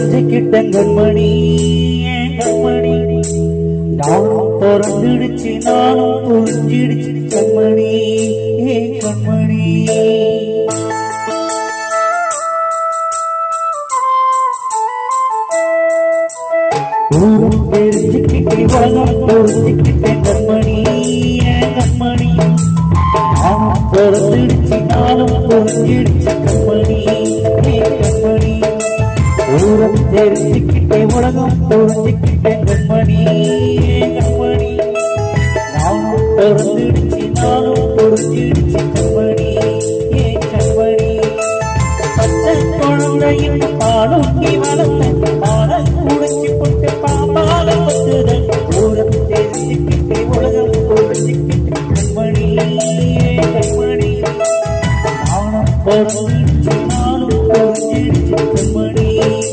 கண்மணி கண்மணி நானும் பிறந்துடுச்சு நானும் புரிஞ்சிடுச்சு கண்மணி கண்மணி தெரிஞ்சுக்கிட்டே உலகம் புரிஞ்சுக்கிட்டேன் கண்மணி கண்மணி நானும் பிறந்துடுச்சு நானும் புரிஞ்சிடுச்சு கண்மணி கண்மணி ஊரம் தெரிஞ்சுக்கிட்டே உலகம் புரிஞ்சுக்கிட்டேன் கண்மணி கண்மணி நானும் பிறந்துடுச்சு நானும் புரிஞ்சிடுச்சு கண்மணி கண்மணி பச்சை குழந்தையின் பாலும் நீ வளர்த்த